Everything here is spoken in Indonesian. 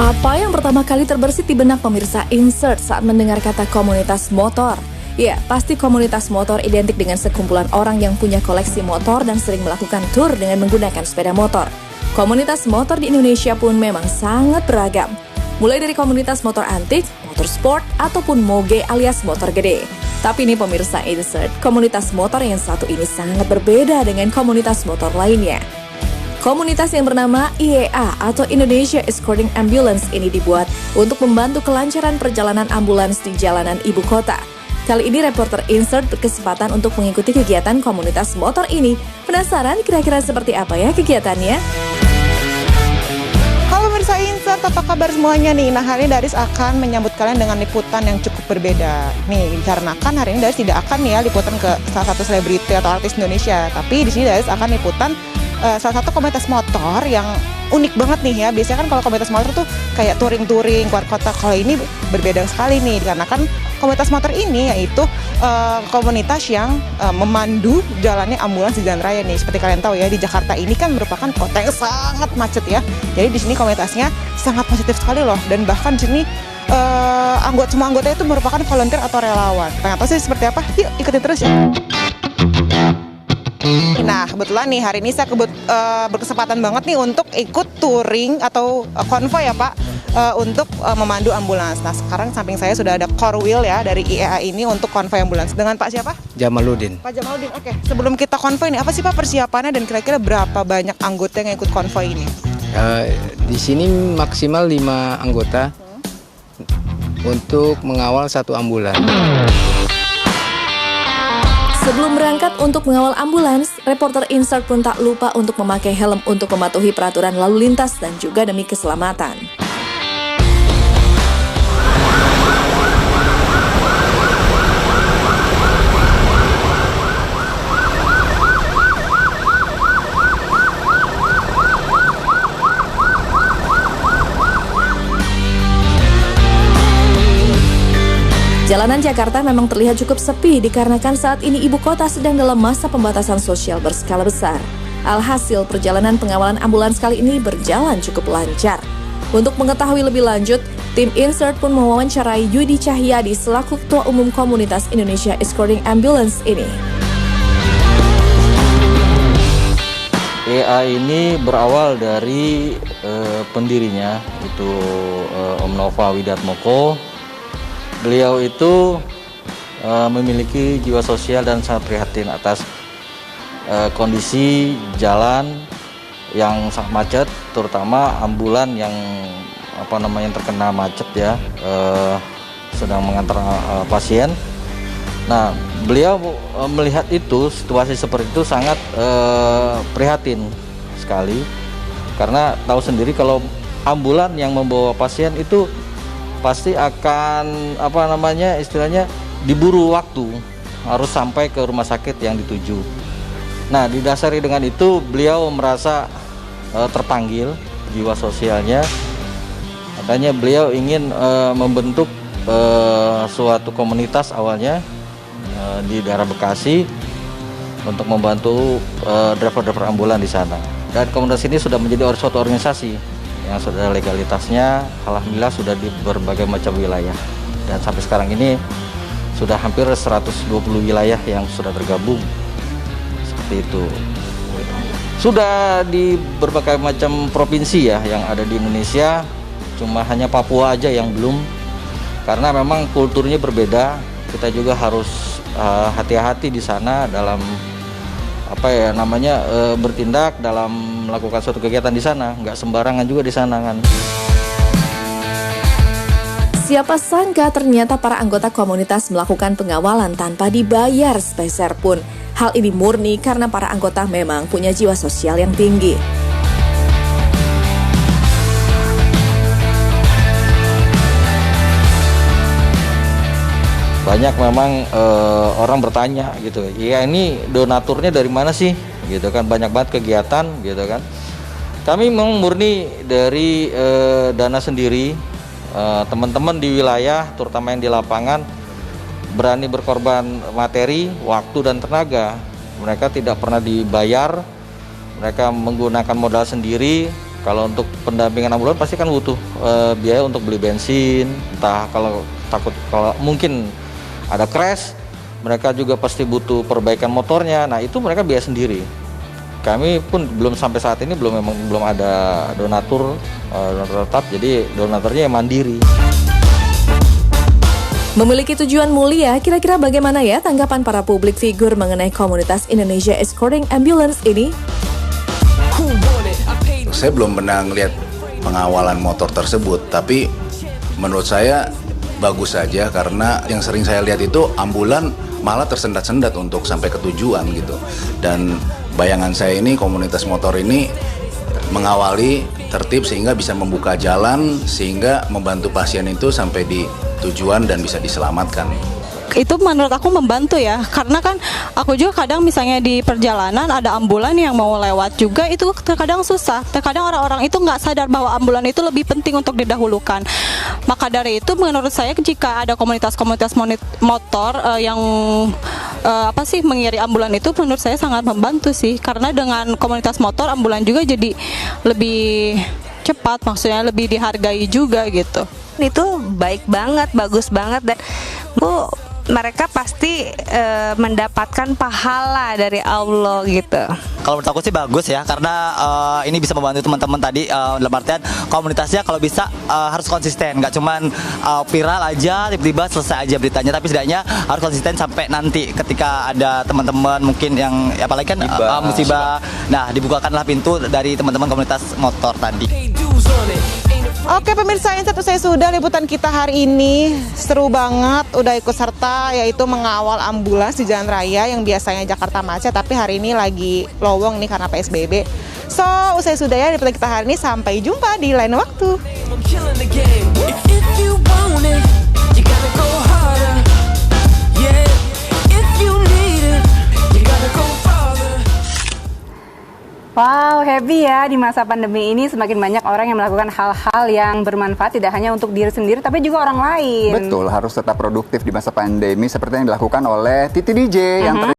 Apa yang pertama kali terbersit di benak pemirsa Insert saat mendengar kata komunitas motor? Ya, pasti komunitas motor identik dengan sekumpulan orang yang punya koleksi motor dan sering melakukan tur dengan menggunakan sepeda motor. Komunitas motor di Indonesia pun memang sangat beragam. Mulai dari komunitas motor antik, motor sport, ataupun moge alias motor gede. Tapi nih pemirsa Insert, komunitas motor yang satu ini sangat berbeda dengan komunitas motor lainnya. Komunitas yang bernama IEA atau Indonesia Escorting Ambulance ini dibuat untuk membantu kelancaran perjalanan ambulans di jalanan ibu kota. Kali ini reporter Insert berkesempatan untuk mengikuti kegiatan komunitas motor ini. Penasaran kira-kira seperti apa ya kegiatannya? Halo pemirsa Insert, apa kabar semuanya nih? Nah, hari ini Daris akan menyambut kalian dengan liputan yang cukup berbeda. Nih, dikarenakan hari ini Daris tidak akan liputan ke salah satu selebriti atau artis Indonesia. Tapi di sini Daris akan liputan salah satu komunitas motor yang unik banget nih ya. Biasanya kan kalau komunitas motor tuh kayak touring-touring keluar kota. Kalau ini berbeda sekali nih, dikarenakan komunitas motor ini yaitu komunitas yang memandu jalannya ambulans di jalan raya nih. Seperti kalian tahu ya, di Jakarta ini kan merupakan kota yang sangat macet ya. Jadi di sini komunitasnya sangat positif sekali loh, dan bahkan di sini semua anggotanya itu merupakan volunteer atau relawan. Pengen tahu sih seperti apa? Yuk ikutin terus ya. Nah, kebetulan nih hari ini saya berkesempatan banget nih untuk ikut touring atau konvoy ya Pak, untuk memandu ambulans. Nah, sekarang samping saya sudah ada Korwil ya dari IEA ini untuk konvoy ambulans. Dengan Pak siapa? Jamaluddin. Pak Jamaluddin. Oke, sebelum kita konvoy nih, apa sih Pak persiapannya dan kira-kira berapa banyak anggota yang ikut konvoy ini? Di sini maksimal 5 anggota untuk mengawal satu ambulans. Sebelum berangkat untuk mengawal ambulans, reporter Insert pun tak lupa untuk memakai helm untuk mematuhi peraturan lalu lintas dan juga demi keselamatan. Jalanan Jakarta memang terlihat cukup sepi dikarenakan saat ini ibu kota sedang dalam masa pembatasan sosial berskala besar. Alhasil, perjalanan pengawalan ambulans kali ini berjalan cukup lancar. Untuk mengetahui lebih lanjut, tim Insert pun mewawancarai Yudi Cahyadi selaku Ketua Umum Komunitas Indonesia Escorting Ambulance ini. EA ini berawal dari pendirinya, itu Om Nova Widatmoko. Beliau itu memiliki jiwa sosial dan sangat prihatin atas kondisi jalan yang sangat macet, terutama ambulan yang terkena macet ya, sedang mengantar pasien. Nah, beliau melihat itu, situasi seperti itu sangat prihatin sekali, karena tahu sendiri kalau ambulan yang membawa pasien itu pasti akan istilahnya diburu waktu, harus sampai ke rumah sakit yang dituju. Nah, didasari dengan itu beliau merasa terpanggil jiwa sosialnya, makanya beliau ingin membentuk suatu komunitas awalnya di daerah Bekasi untuk membantu driver-driver ambulan di sana. Dan komunitas ini sudah menjadi suatu organisasi yang sudah legalitasnya alhamdulillah sudah di berbagai macam wilayah, dan sampai sekarang ini sudah hampir 120 wilayah yang sudah tergabung seperti itu. Sudah di berbagai macam provinsi ya yang ada di Indonesia, cuma hanya Papua aja yang belum, karena memang kulturnya berbeda. Kita juga harus hati-hati di sana dalam bertindak dalam melakukan suatu kegiatan di sana, nggak sembarangan juga di sana kan. Siapa sangka ternyata para anggota komunitas melakukan pengawalan tanpa dibayar sepeser pun. Hal ini murni karena para anggota memang punya jiwa sosial yang tinggi. Banyak memang orang bertanya gitu, ya ini donaturnya dari mana sih gitu kan, banyak banget kegiatan gitu kan. Kami memang murni dari dana sendiri, teman-teman di wilayah terutama yang di lapangan berani berkorban materi, waktu dan tenaga. Mereka tidak pernah dibayar, mereka menggunakan modal sendiri Kalau untuk pendampingan ambulan pasti kan butuh biaya untuk beli bensin, entah kalau takut kalau mungkin ada crash, mereka juga pasti butuh perbaikan motornya. Nah itu mereka biaya sendiri. Kami pun belum sampai saat ini belum ada donatur tetap, jadi donaturnya yang mandiri. Memiliki tujuan mulia, kira-kira bagaimana ya tanggapan para publik figur mengenai komunitas Indonesia Escorting Ambulance ini? Saya belum pernah ngelihat pengawalan motor tersebut, tapi menurut saya bagus saja karena yang sering saya lihat itu ambulan malah tersendat-sendat untuk sampai ke tujuan gitu. Dan bayangan saya ini komunitas motor ini mengawali tertib sehingga bisa membuka jalan sehingga membantu pasien itu sampai di tujuan dan bisa diselamatkan. Itu menurut aku membantu ya, karena kan aku juga kadang misalnya di perjalanan ada ambulan yang mau lewat juga, itu terkadang susah, terkadang orang-orang itu nggak sadar bahwa ambulan itu lebih penting untuk didahulukan. Maka dari itu menurut saya jika ada komunitas-komunitas motor yang mengiri ambulan itu menurut saya sangat membantu sih, karena dengan komunitas motor ambulan juga jadi lebih cepat, maksudnya lebih dihargai juga gitu. Itu baik banget, bagus banget, dan mereka pasti mendapatkan pahala dari Allah gitu. Kalau menurut aku sih bagus ya, karena ini bisa membantu teman-teman tadi dalam artian komunitasnya kalau bisa harus konsisten, nggak cuman viral aja tiba-tiba selesai aja beritanya, tapi setidaknya harus konsisten sampai nanti ketika ada teman-teman mungkin yang apalagi kan musibah, nah dibukakanlah pintu dari teman-teman komunitas motor tadi. Oke pemirsa, Insight usai sudah liputan kita hari ini seru banget, udah ikut serta yaitu mengawal ambulans di jalan raya yang biasanya Jakarta macet tapi hari ini lagi lowong nih karena PSBB. So usai sudah ya liputan kita hari ini, sampai jumpa di lain waktu. Wow, happy ya, di masa pandemi ini semakin banyak orang yang melakukan hal-hal yang bermanfaat tidak hanya untuk diri sendiri tapi juga orang lain. Betul, harus tetap produktif di masa pandemi seperti yang dilakukan oleh Titi DJ yang